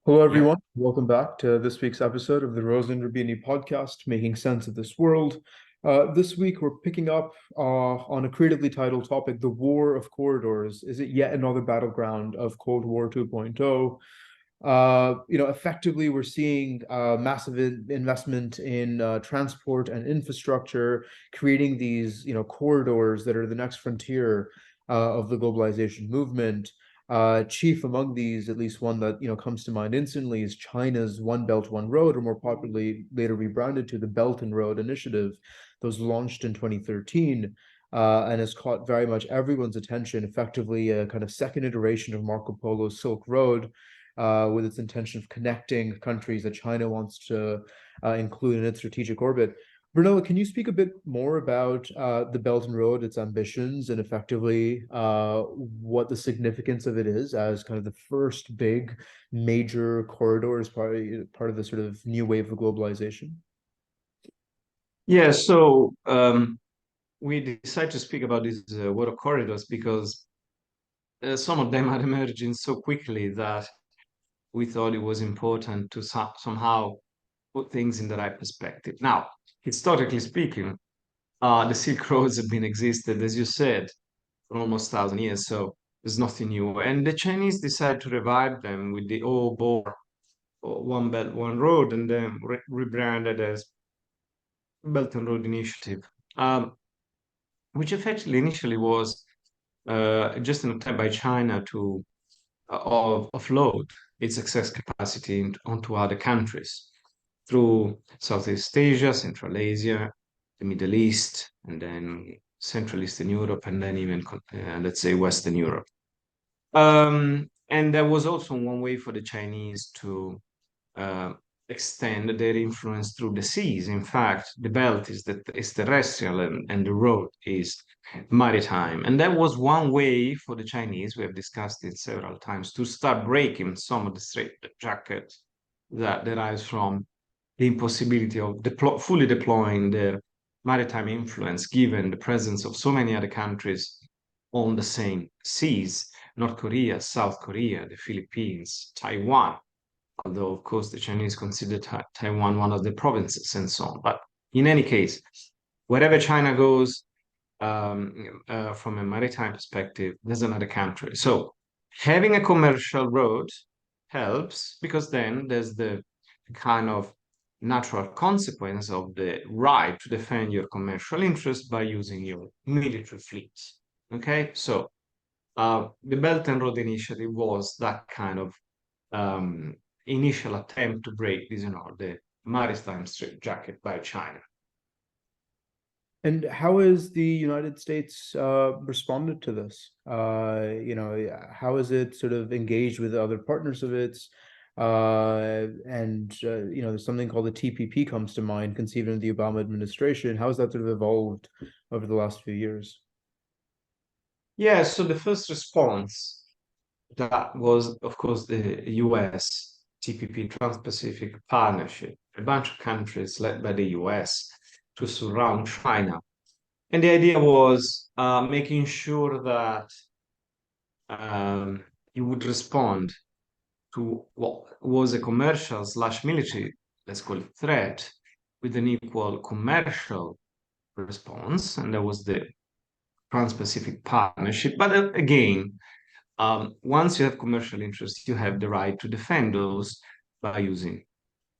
Hello, Yeah. everyone. Welcome back to this week's episode of the Rose and Rubini podcast, Making Sense of This World. This week, we're picking up on a creatively titled topic, The War of Corridors. Is it yet another battleground of Cold War 2.0? Effectively, we're seeing massive investment in transport and infrastructure, creating these, corridors that are the next frontier of the globalization movement. Chief among these, at least one that comes to mind instantly, is China's One Belt One Road, or more popularly later rebranded to the Belt and Road Initiative. That was launched in 2013 and has caught very much everyone's attention. Effectively, a kind of second iteration of Marco Polo's Silk Road, with its intention of connecting countries that China wants to include in its strategic orbit. Brunello, can you speak a bit more about the Belt and Road, its ambitions, and effectively what the significance of it is as kind of the first big major corridor as part of the sort of new wave of globalization? Yeah, so we decided to speak about these water corridors because some of them are emerging so quickly that we thought it was important to somehow put things in the right perspective. Now, historically speaking, the Silk Roads have been existed, as you said, for almost 1,000 years, so there's nothing new. And the Chinese decided to revive them with the old Boer One Belt, One Road, and then rebranded as Belt and Road Initiative. Which effectively initially was just an attempt by China to offload its excess capacity onto other countries through Southeast Asia, Central Asia, the Middle East, and then Central Eastern Europe, and then even, let's say, Western Europe. And there was also one way for the Chinese to uh, extend their influence through the seas. In fact, the belt is terrestrial and the road is maritime. And that was one way for the Chinese, we have discussed it several times, to start breaking some of the straitjacket that derives from the impossibility of fully deploying their maritime influence, given the presence of so many other countries on the same seas. North Korea, South Korea, the Philippines, Taiwan, although of course the Chinese consider Taiwan one of the provinces and so on. But in any case, wherever China goes, from a maritime perspective, there's another country. So having a commercial road helps because then there's the kind of natural consequence of the right to defend your commercial interests by using your military fleets. Okay, so the Belt and Road Initiative was that kind of um, initial attempt to break this, the maritime straitjacket by China. And how has the United States responded to this? How has it sort of engaged with other partners of its? There's something called the TPP comes to mind, conceived in the Obama administration. How has that sort of evolved over the last few years? Yeah, so the first response that was, of course, the US TPP, Trans-Pacific Partnership, a bunch of countries led by the US to surround China. And the idea was making sure that um, you would respond to what was a commercial slash military, let's call it threat, with an equal commercial response. And that was the Trans-Pacific Partnership. But again, once you have commercial interests, you have the right to defend those by using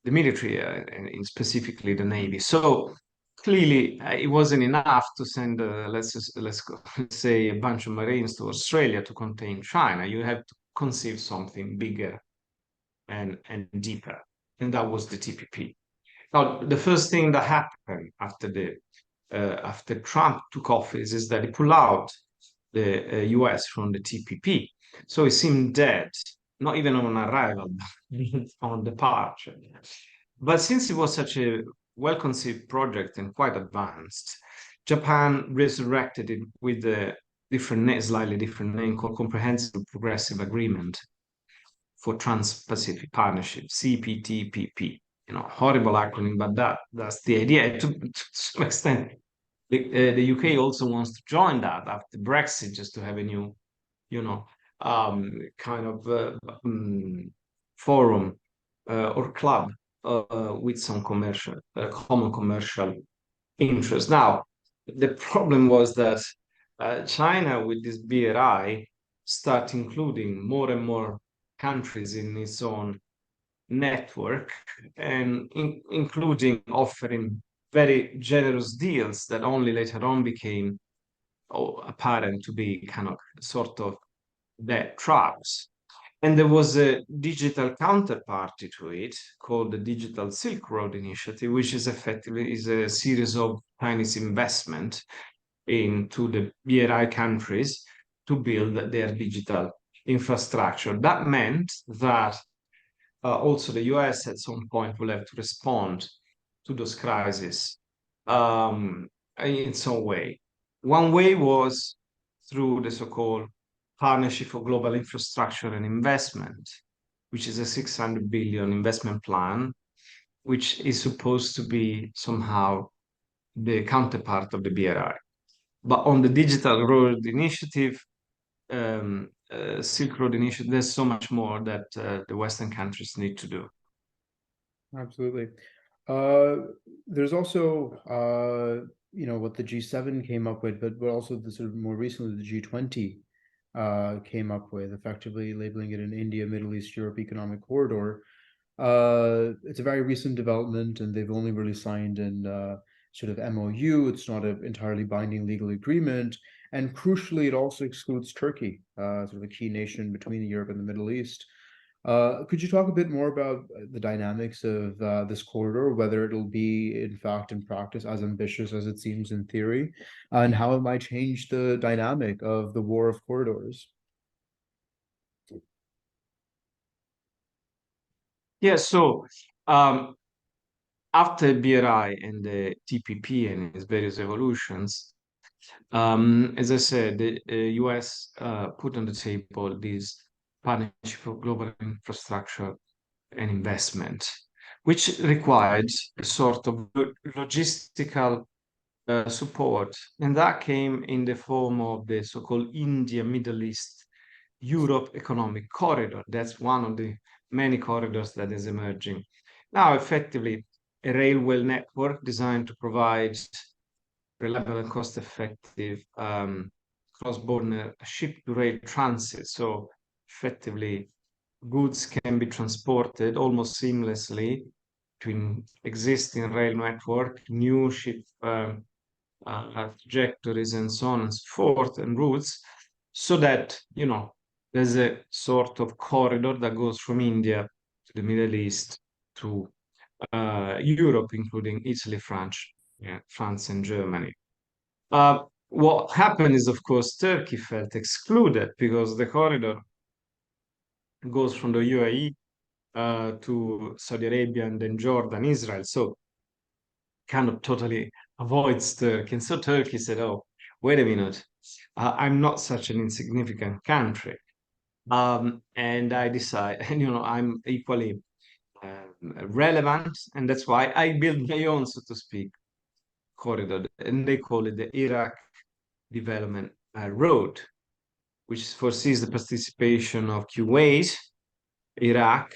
the military, and specifically the Navy. So clearly, it wasn't enough to send, let's say, a bunch of Marines to Australia to contain China. You have to conceive something bigger and deeper, and that was the TPP. Now, the first thing that happened after Trump took office is that he pulled out the US from the TPP. So it seemed dead, not even on arrival, but on departure. But since it was such a well conceived project and quite advanced, Japan resurrected it with a slightly different name called Comprehensive Progressive Agreement for Trans-Pacific Partnership, CPTPP. Horrible acronym, but that's the idea. To some extent, the UK also wants to join that after Brexit, just to have a new, you know, kind of forum or club with some commercial, common commercial interest. Now, the problem was that China, with this BRI, start including more and more countries in its own network, and including offering very generous deals that only later on became apparent to be kind of sort of debt traps. And there was a digital counterparty to it called the Digital Silk Road Initiative, which is effectively is a series of Chinese investment into the BRI countries to build their digital infrastructure. That meant that also the US at some point will have to respond to those crises in some way. One way was through the so-called Partnership for Global Infrastructure and Investment, which is a 600 billion investment plan, which is supposed to be somehow the counterpart of the BRI. But on the Digital Road Initiative, Silk Road Initiative, there's so much more that the Western countries need to do. Absolutely. There's also what the G7 came up with, but also the sort of more recently the G20 came up with, effectively labeling it an India, Middle East, Europe economic corridor. It's a very recent development, and they've only really signed an sort of MOU. It's not an entirely binding legal agreement, and crucially, it also excludes Turkey, sort of a key nation between Europe and the Middle East. Could you talk a bit more about the dynamics of this corridor, whether it'll be, in fact, in practice, as ambitious as it seems in theory, and how it might change the dynamic of the war of corridors? Yeah, so after BRI and the TPP and its various evolutions, as I said, the US put on the table this Partnership for Global Infrastructure and Investment, which required a sort of logistical support. And that came in the form of the so-called India, Middle East, Europe Economic Corridor. That's one of the many corridors that is emerging. Now, effectively, a railway network designed to provide reliable and cost-effective cross-border ship-to-rail transit. So effectively, goods can be transported almost seamlessly between existing rail network, new ship trajectories, and so on and so forth, and routes, so that, there's a sort of corridor that goes from India to the Middle East to Europe, including Italy, France, and Germany. What happened is, of course, Turkey felt excluded because the corridor goes from the UAE to Saudi Arabia and then Jordan, Israel. So kind of totally avoids Turkey. And so Turkey said, oh, wait a minute, I'm not such an insignificant country. And I decide, and I'm equally relevant, and that's why I built my own, so to speak, corridor, and they call it the Iraq Development Road, which foresees the participation of Kuwait, Iraq,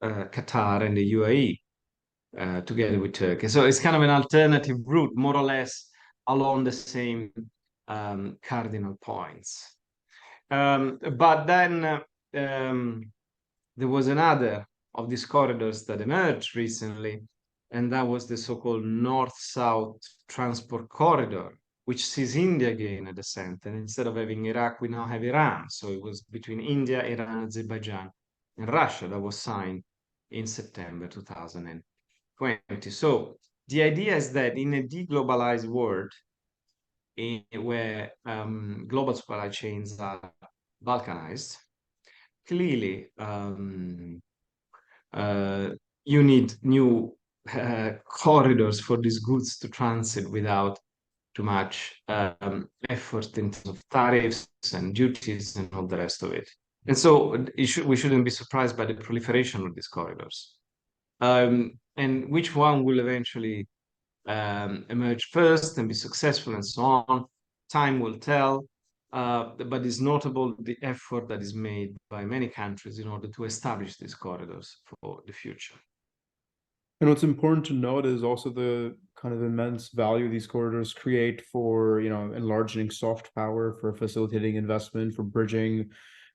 Qatar, and the UAE together with Turkey. So it's kind of an alternative route, more or less along the same cardinal points. But then there was another of these corridors that emerged recently, and that was the so-called North-South Transport Corridor, which sees India again at the center. And instead of having Iraq, we now have Iran. So it was between India, Iran, Azerbaijan, and Russia that was signed in September 2020. So the idea is that in a deglobalized world, where global supply chains are balkanized, clearly you need new corridors for these goods to transit without too much effort in terms of tariffs and duties and all the rest of it. And so we shouldn't be surprised by the proliferation of these corridors. And which one will eventually emerge first and be successful and so on, time will tell. but it's notable the effort that is made by many countries in order to establish these corridors for the future. And what's important to note is also the kind of immense value these corridors create for, enlarging soft power, for facilitating investment, for bridging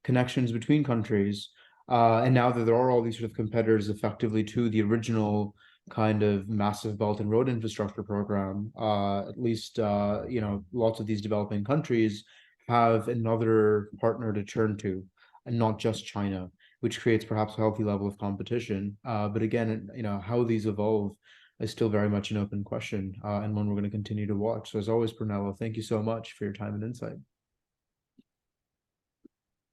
connections between countries. And now that there are all these sort of competitors effectively to the original kind of massive Belt and Road infrastructure program, at least, lots of these developing countries have another partner to turn to, and not just China, which creates perhaps a healthy level of competition. But again, how these evolve is still very much an open question, and one we're going to continue to watch. So as always, Brunello, thank you so much for your time and insight.